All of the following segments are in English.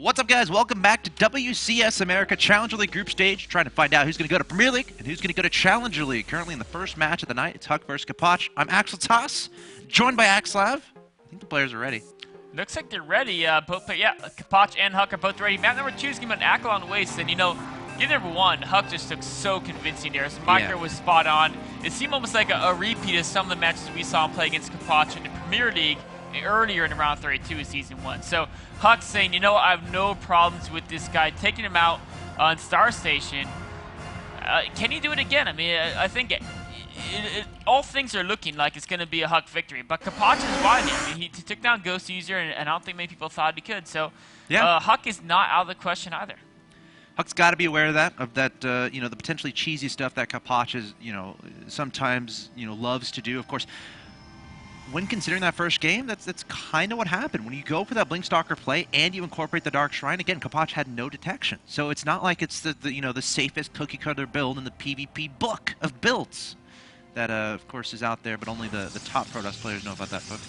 What's up, guys? Welcome back to WCS America Challenger League group stage. Trying to find out who's going to go to Premier League and who's going to go to Challenger League. Currently in the first match of the night, it's HuK versus Capoch. I'm Axel Toss, joined by Axlav. I think the players are ready. Looks like they're ready. Capoch and HuK are both ready. Map number 2 is going to be an Accolon Waste, and you know, game number 1, HuK just looked so convincing there. His micro was spot on. It seemed almost like a repeat of some of the matches we saw him play against Capoch in the Premier League earlier in round 32 of season 1. So HuK saying, you know, I have no problems with this guy, taking him out on Star Station. Can he do it again? I mean, I think all things are looking like it's going to be a HuK victory. But Capoch is wide here. I mean, he took down Ghost User, and I don't think many people thought he could. So HuK is not out of the question either. HuK's got to be aware of that, you know, the potentially cheesy stuff that Capoch is, you know, sometimes, you know, loves to do. Of course, when considering that first game, that's kind of what happened. When you go for that Blink Stalker play and you incorporate the Dark Shrine, again, Capoch had no detection. So it's not like it's the safest cookie cutter build in the PvP book of builds that, of course, is out there, but only the top Protoss players know about that book.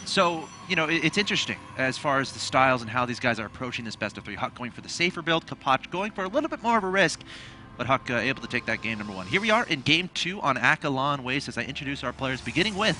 So, you know, it's interesting as far as the styles and how these guys are approaching this best of 3. HuK going for the safer build, Capoch going for a little bit more of a risk, but HuK able to take that game number 1. Here we are in game 2 on Accolon Waste as I introduce our players, beginning with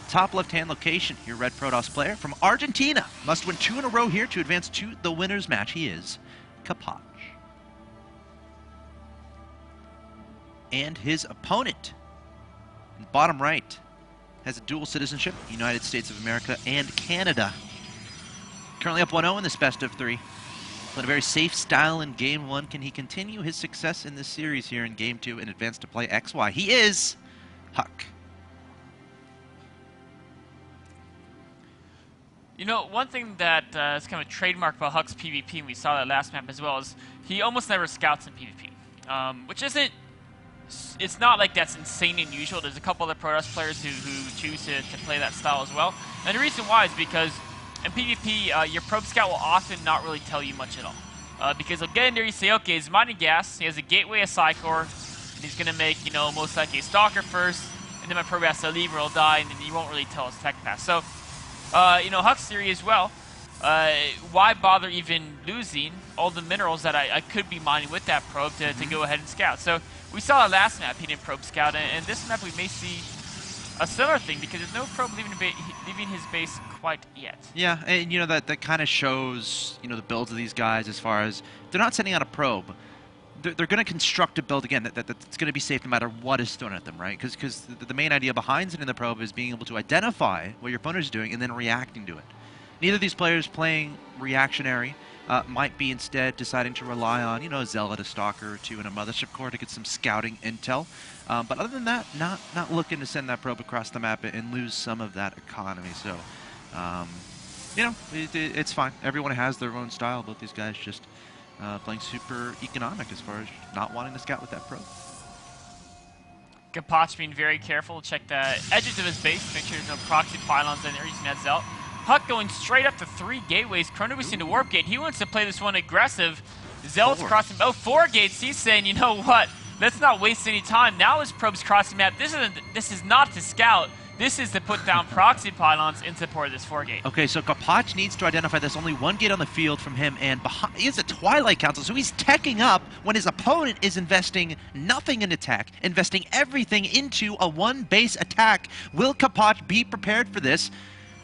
top left-hand location, your red Protoss player from Argentina. Must win 2 in a row here to advance to the winner's match. He is Capoch. And his opponent, in bottom right, has a dual citizenship, United States of America and Canada. Currently up 1-0 in this best of 3. Playing a very safe style in game 1. Can he continue his success in this series here in game 2 and advance to play XY? He is HuK. You know, one thing that is kind of a trademark about HuK's PvP, and we saw that last map as well, is he almost never scouts in PvP, which isn't. It's not like that's insanely unusual. There's a couple other Protoss players who choose to play that style as well. And the reason why is because in PvP, your probe scout will often not really tell you much at all. Because he'll get in there, you say, okay, he's mining gas, he has a gateway, a Psycore, and he's going to make, you know, most likely a Stalker first, and then my probe has to leave or he'll die, and then you won't really tell his tech path. So, you know, HuK's theory as well, why bother even losing all the minerals that I could be mining with that probe to go ahead and scout? So we saw last map he didn't probe scout, and this map we may see a similar thing because there's no probe leaving his base quite yet. Yeah, and you know that kind of shows, you know, the builds of these guys as far as they're not sending out a probe. They're going to construct a build again that's going to be safe no matter what is thrown at them, right? Because the main idea behind sending the probe is being able to identify what your opponent is doing and then reacting to it. Neither of these players playing reactionary might be instead deciding to rely on, you know, a Zealot, a Stalker or 2, and a Mothership Core to get some scouting intel. But other than that, not looking to send that probe across the map and lose some of that economy. So, you know, it's fine. Everyone has their own style. Both these guys just playing super economic as far as not wanting to scout with that probe. Capoch being very careful, check the edges of his base, make sure there's no proxy pylons in there using that Zealot. HuK going straight up to 3 gateways, Chrono Beast into Warp Gate. He wants to play this one aggressive. Zealot's crossing, 4 gates. He's saying, you know what, let's not waste any time. Now his probe's crossing map. This is not to scout. This is to put down proxy pylons in support of this 4 gate. Okay, so Capoch needs to identify there's only 1 gate on the field from him, and behind, he has a Twilight Council, so he's teching up when his opponent is investing nothing in attack, investing everything into a 1 base attack. Will Capoch be prepared for this?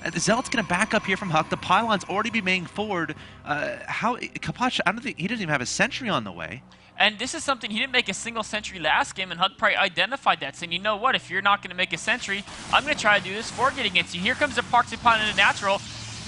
The Zealot's going to back up here from HuK. The pylon's already be moving forward. Capoch, I don't think he doesn't even have a sentry on the way. And this is something, he didn't make a single sentry last game, and HuK probably identified that, saying, you know what, if you're not going to make a sentry, I'm going to try to do this 4 gate against you. Here comes the proxy pylon into natural.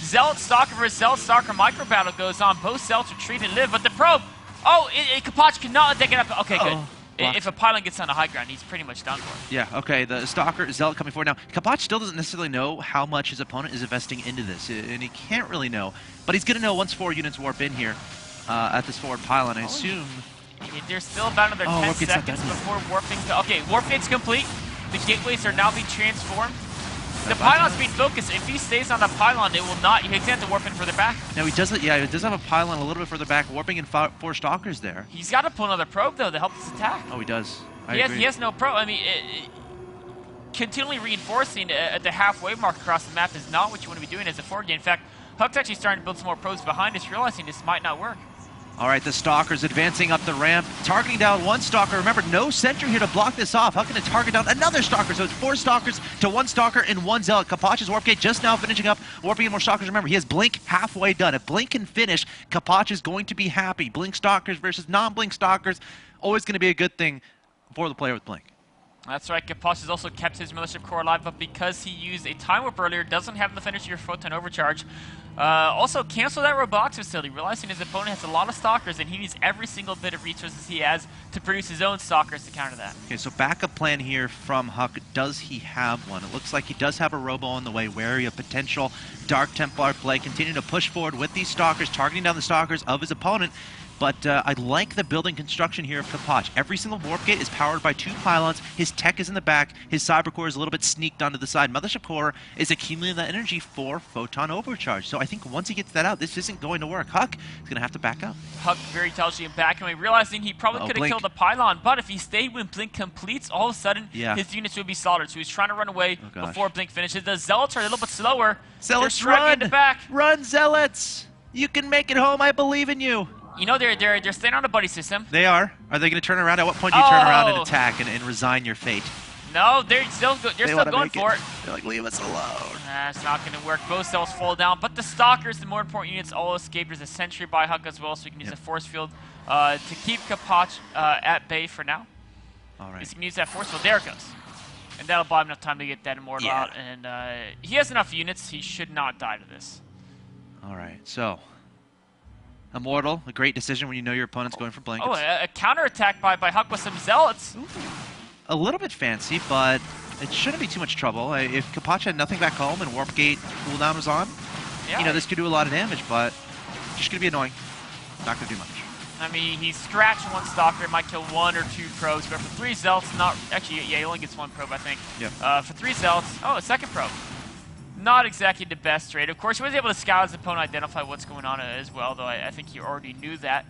Zealot Stalker versus Zealot Stalker micro battle goes on. Both Zealots retreat and live, but the probe, Capoch cannot take it up. Okay, good. If a pylon gets on the high ground, he's pretty much done for. Yeah, okay, the Stalker, Zealot coming forward. Now, Capoch still doesn't necessarily know how much his opponent is investing into this, and he can't really know. But he's going to know once 4 units warp in here at this forward pylon, I assume. There's still about another 10 seconds before warping. Okay, warp gate's complete. The gateways are now being transformed. The pylon's being focused. If he stays on the pylon, it will not. He's going to have to warp in further back. Now he does, yeah, he does have a pylon a little bit further back, warping in 4 Stalkers there. He's got to pull another probe though to help this attack. Oh, he does. He has no probe. I mean, continually reinforcing at the halfway mark across the map is not what you want to be doing as a 4 gate. In fact, HuK's actually starting to build some more probes behind us, realizing this might not work. All right, the Stalkers advancing up the ramp, targeting down one Stalker. Remember, no sentry here to block this off. HuK going to target down another Stalker, so it's 4 Stalkers to 1 Stalker and 1 Zealot. Capoch's Warp Gate just now finishing up, warping in more Stalkers. Remember, he has Blink halfway done. If Blink can finish, Capoch is going to be happy. Blink Stalkers versus non-Blink Stalkers, always going to be a good thing for the player with Blink. That's right, Capoch has also kept his Militia Core alive, but because he used a Time Warp earlier, doesn't have the finish of your Photon Overcharge. Also, cancel that Robotics facility, realizing his opponent has a lot of Stalkers and he needs every single bit of resources he has to produce his own Stalkers to counter that. Okay, so backup plan here from HuK. Does he have one? It looks like he does have a Robo on the way, wary of potential Dark Templar play. Continue to push forward with these Stalkers, targeting down the Stalkers of his opponent. But I like the building construction here of Capoch. Every single Warp Gate is powered by 2 pylons. His tech is in the back. His Cyber Core is a little bit sneaked onto the side. Mothership Core is accumulating that energy for Photon Overcharge. So I think once he gets that out, this isn't going to work. HuK is going to have to back up. HuK very intelligent backing away, realizing he probably could have killed the pylon, but if he stayed when Blink completes, all of a sudden his units would be slaughtered. So he's trying to run away before Blink finishes. The Zealots are a little bit slower. Zealots, run! Run, Zealots! You can make it home. I believe in you. You know, they're staying on the buddy system. They are. Are they going to turn around? At what point do you turn around and attack and resign your fate? No, they're still going for it. They're like, leave us alone. That's not going to work. Both cells fall down, but the Stalkers, the more important units, all escaped. There's a Sentry by HuK as well, so we can use a Force Field to keep Capoch at bay for now. All right. So you can use that Force Field. There it goes. And that'll buy him enough time to get that Immortal out. And he has enough units. He should not die to this. All right, so Immortal, a great decision when you know your opponent's going for Blink. Oh, a counterattack by HuK with some Zealots. Ooh. A little bit fancy, but it shouldn't be too much trouble. If Capoch had nothing back home and Warp Gate cooldown was on, you know, this could do a lot of damage, but just going to be annoying. Not going to do much. I mean, he's scratched 1 Stalker, might kill 1 or 2 probes, but for 3 Zealots, not... Actually, yeah, he only gets 1 probe, I think. Yep. For 3 Zealots, a 2nd probe. Not exactly the best trade. Of course, he was able to scout his opponent, identify what's going on as well, though I think he already knew that.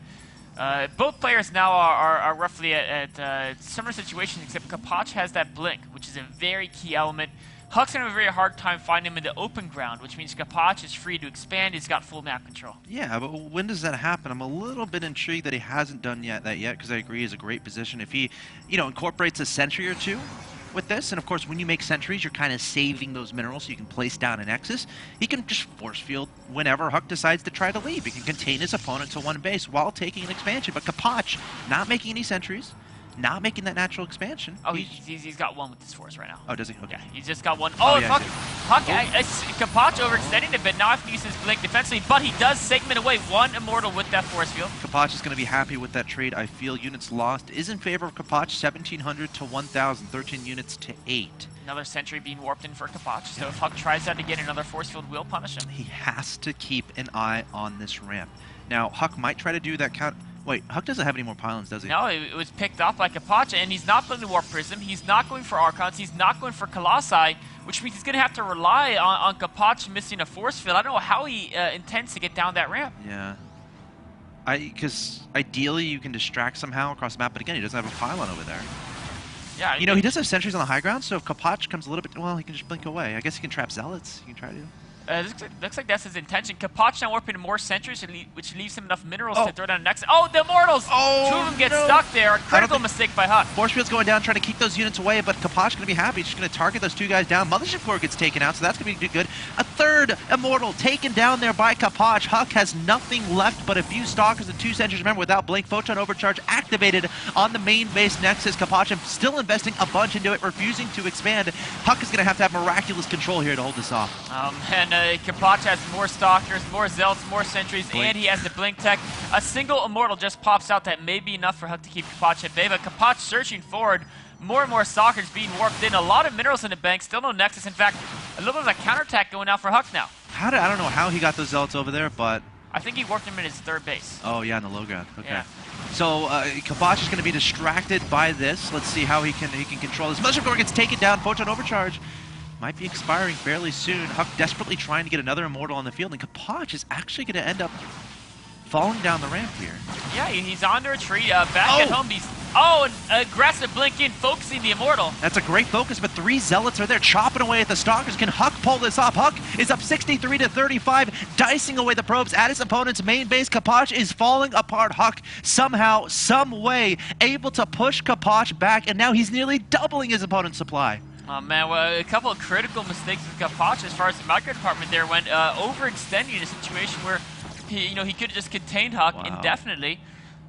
Both players now are roughly at similar situations, except Capoch has that Blink, which is a very key element. HuK's going to have a very hard time finding him in the open ground, which means Capoch is free to expand. He's got full map control. Yeah, but when does that happen? I'm a little bit intrigued that he hasn't done that yet, because I agree is a great position. If he, incorporates a sentry or 2 with this, and of course when you make sentries, you're kind of saving those minerals so you can place down a Nexus. He can just force field whenever HuK decides to try to leave. He can contain his opponent to 1 base while taking an expansion. But Capoch, not making any sentries, not making that natural expansion. Oh, he's got 1 with his Force right now. Oh, does he? Okay. Yeah, he's just got 1. Oh, HuK, Capoch overextending a bit. Now I have to use his Blink defensively, but he does segment away 1 Immortal with that Force Field. Capoch is going to be happy with that trade. I feel units lost is in favor of Capoch, 1,700 to 1,000, 13 units to 8. Another Sentry being warped in for Capoch, so if HuK tries that again, another Force Field will punish him. He has to keep an eye on this ramp. Now, HuK might try to do that count. Wait, HuK doesn't have any more pylons, does he? No, it was picked off by Capoch, and he's not going to Warp Prism. He's not going for Archons. He's not going for Colossi, which means he's going to have to rely on Capoch missing a Force Field. I don't know how he intends to get down that ramp. Yeah. Because ideally you can distract somehow across the map, but again, he doesn't have a pylon over there. Yeah. He does have sentries on the high ground, so if Capoch comes a little bit, well, he can just blink away. I guess he can trap Zealots. He can try to. Looks like that's his intention. Capoch now warping more sentries, which leaves him enough minerals to throw down next. Oh, the Immortals! 2 of them get stuck there. A critical mistake by HuK. Force Field's going down, trying to keep those units away, but Capoch's going to be happy. He's just going to target those 2 guys down. Mothership Core gets taken out, so that's going to be good. A 3rd Immortal taken down there by Capoch. HuK has nothing left but a few Stalkers and 2 sentries. Remember, without Blink, Photon Overcharge activated on the main base Nexus. Capoch still investing a bunch into it, refusing to expand. HuK is going to have miraculous control here to hold this off. Capoch has more Stalkers, more Zealots, more Sentries, and he has the Blink tech. A single Immortal just pops out that may be enough for HuK to keep Capoch at bay, but Capoch searching forward, more and more Stalkers being warped in, a lot of minerals in the bank, still no Nexus. In fact, a little bit of a counterattack going out for HuK now. I don't know how he got those Zealots over there, but... I think he warped him in his 3rd base. Oh, yeah, in the low ground. Okay. Yeah. So Capoch is going to be distracted by this. Let's see how he can control this. Mothership Core gets taken down. Photon Overcharge might be expiring fairly soon. HuK desperately trying to get another Immortal on the field, and Capoch is actually going to end up falling down the ramp here. Yeah, he's under a tree. Back at home, Oh, an aggressive blink in, focusing the Immortal. That's a great focus, but 3 Zealots are there chopping away at the Stalkers. Can HuK pull this off? HuK is up 63 to 35, dicing away the probes at his opponent's main base. Capoch is falling apart. HuK somehow, some way, able to push Capoch back, and now he's nearly doubling his opponent's supply. Oh man, well, a couple of critical mistakes with Capoch as far as the micro department there went, overextending a situation where he could have just contained HuK indefinitely.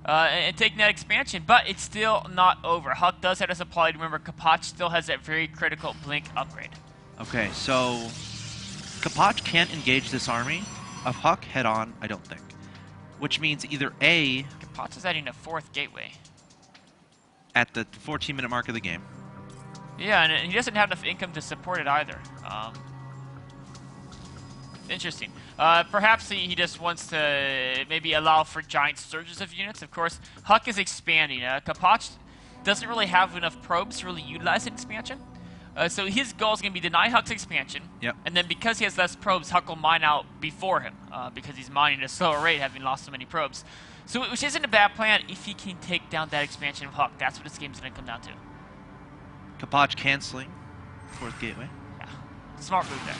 And taking that expansion, but it's still not over. HuK does have a supply. Remember, Capoch still has that very critical blink upgrade. Okay, so Capoch can't engage this army of HuK head-on, I don't think. Which means either A... Capoch is adding a 4th gateway. At the 14-minute mark of the game. Yeah, and he doesn't have enough income to support it either. Interesting. Perhaps he just wants to maybe allow for giant surges of units. Of course, HuK is expanding. Capoch doesn't really have enough probes to really utilize an expansion. So his goal is going to be deny HuK's expansion. Yep. And then because he has less probes, HuK will mine out before him because he's mining at a slower rate, having lost so many probes. So which isn't a bad plan if he can take down that expansion of HuK. That's what this game's going to come down to. Capoch canceling 4th gateway. Yeah, smart move there.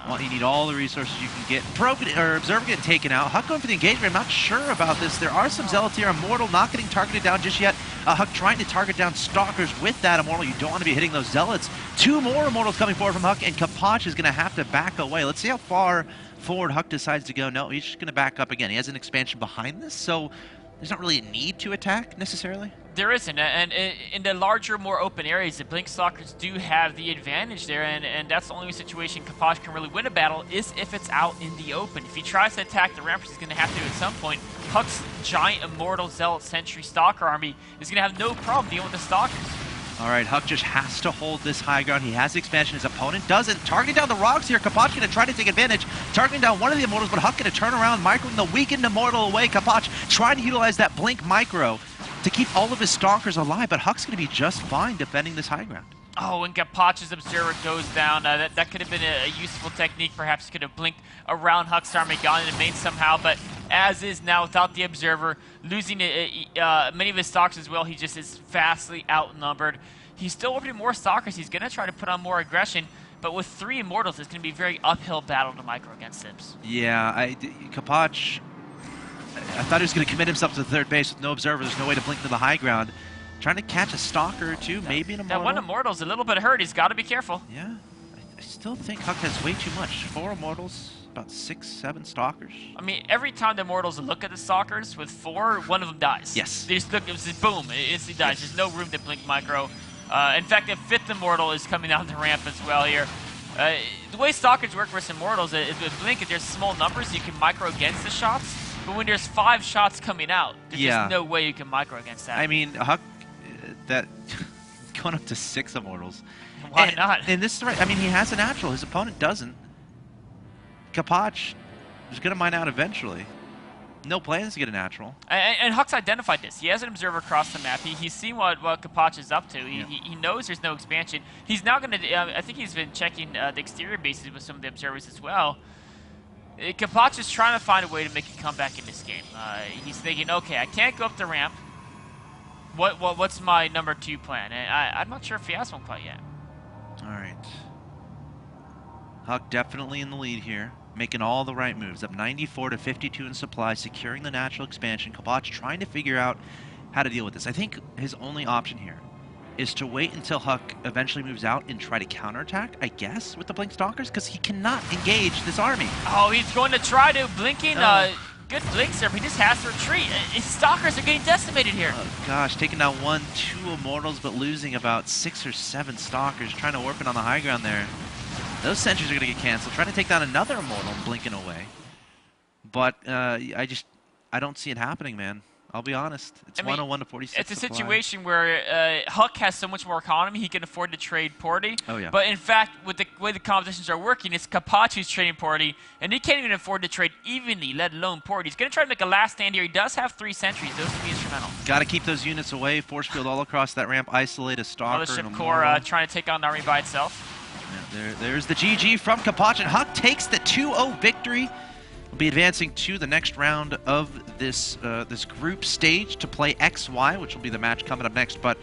Well, you need all the resources you can get. Probe or Observer getting taken out. HuK going for the engagement. I'm not sure about this. There are some Zealots here. Immortal not getting targeted down just yet. HuK trying to target down Stalkers with that Immortal. You don't want to be hitting those Zealots. 2 more Immortals coming forward from HuK, and Capoch is going to have to back away. Let's see how far forward HuK decides to go. No, he's just going to back up again. He has an expansion behind this, so there's not really a need to attack necessarily. There isn't, and in the larger, more open areas, the Blink Stalkers do have the advantage there, and that's the only situation Capoch can really win a battle is if it's out in the open. If he tries to attack the ramp, which he's going to have to at some point, HuK's giant Immortal Zealot Sentry Stalker army is going to have no problem dealing with the Stalkers. All right, HuK just has to hold this high ground. He has the expansion. His opponent doesn't. Targeting down the rocks here. Capoch going to try to take advantage. Targeting down one of the Immortals, but HuK going to turn around, microing the weakened Immortal away. Capoch trying to utilize that Blink micro to keep all of his Stalkers alive, but HuK's going to be just fine defending this high ground. Oh, when Capoch's Observer goes down, that could have been a useful technique. Perhaps he could have blinked around HuK's army, gone into main somehow, but as is now without the Observer, losing many of his Stalkers as well, he just is vastly outnumbered. He's still opening more Stalkers. He's going to try to put on more aggression, but with 3 Immortals, it's going to be a very uphill battle to micro against Sims. Yeah, Capoch, I thought he was going to commit himself to the 3rd base with no Observer. There's no way to blink to the high ground. Trying to catch a Stalker or 2, maybe an Immortal. That one Immortal's a little bit hurt. He's got to be careful. Yeah, I still think HuK has way too much. 4 Immortals, about 6, 7 Stalkers. I mean, every time the Immortals look at the Stalkers, with 4, one of them dies. Yes. They just look, it was just boom, it instantly dies. There's no room to blink micro. In fact, a 5th Immortal is coming down the ramp as well here. The way Stalkers work versus Immortals is with Blink, if there's small numbers, you can micro against the shots. But when there's 5 shots coming out, there's just no way you can micro against that. I mean, HuK, that going up to 6 Immortals. Why not? And this is right. I mean, he has a natural. His opponent doesn't. Capoch is going to mine out eventually. No plans to get a natural. And HuK's identified this. He has an Observer across the map. He's seen what Capoch is up to. He knows there's no expansion. He's now going to... I think he's been checking the exterior bases with some of the Observers as well. Capoch is trying to find a way to make a comeback in this game. He's thinking, okay, I can't go up the ramp. What's my number 2 plan? And I'm not sure if he has one quite yet. All right. HuK definitely in the lead here, making all the right moves. Up 94 to 52 in supply, securing the natural expansion. Capoch trying to figure out how to deal with this. I think his only option here is to wait until HuK eventually moves out and try to counterattack, I guess, with the Blink Stalkers, because he cannot engage this army. Oh, he's going to try to. Blinking, good blinks there, but he just has to retreat. His Stalkers are getting decimated here. Oh, gosh, taking down 1, 2 Immortals, but losing about 6 or 7 Stalkers, trying to warp it on the high ground there. Those sentries are going to get canceled. Trying to take down another Immortal, blinking away. But I don't see it happening, man. I'll be honest. It's 101 to 46. It's a situation where HuK has so much more economy, he can afford to trade Porty. Oh, yeah. But in fact, with the way the competitions are working, it's Capoch who's trading Porty, and he can't even afford to trade evenly, let alone Porty. He's going to try to make a last stand here. He does have 3 sentries. Those can be instrumental. Got to keep those units away. Force field all across that ramp. Isolate a Stalker. Another ship core trying to take on the army by itself. Yeah, there's the GG from Capoch, and HuK takes the 2-0 victory. will be advancing to the next round of this this group stage to play XY, which will be the match coming up next. But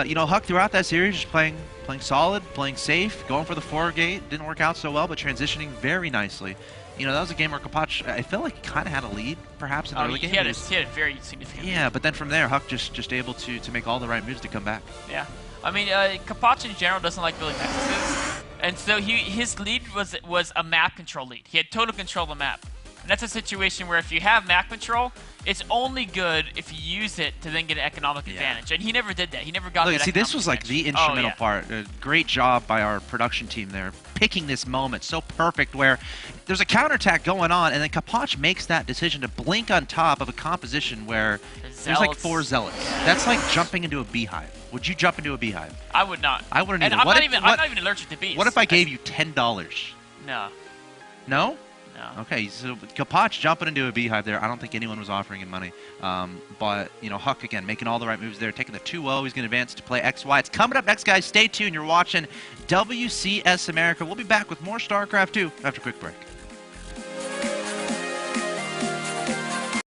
you know, HuK throughout that series just playing solid, playing safe, going for the 4-gate. Didn't work out so well, but transitioning very nicely. You know, that was a game where Capoch, I felt like he kind of had a lead, perhaps, in the early game. He had a very significant lead. Yeah, but then from there, HuK just able to make all the right moves to come back. Yeah. I mean, Capoch in general doesn't like building nexuses, and so his lead was a map control lead. He had total control of the map. And that's a situation where if you have map control, it's only good if you use it to then get an economic advantage. And he never did that. He never got that. See, this was like the instrumental part. Great job by our production team there, picking this moment so perfect where there's a counterattack going on, and then Capoch makes that decision to blink on top of a composition where there's like 4 zealots. That's like jumping into a beehive. Would you jump into a beehive? I would not. I wouldn't and either. I'm not even allergic to bees. What if I gave you $10? No. No? No. Okay, so Capoch jumping into a beehive there. I don't think anyone was offering him money. But, you know, HuK, again, making all the right moves there, taking the 2-0. He's going to advance to play XY. It's coming up next, guys. Stay tuned. You're watching WCS America. We'll be back with more StarCraft 2 after a quick break.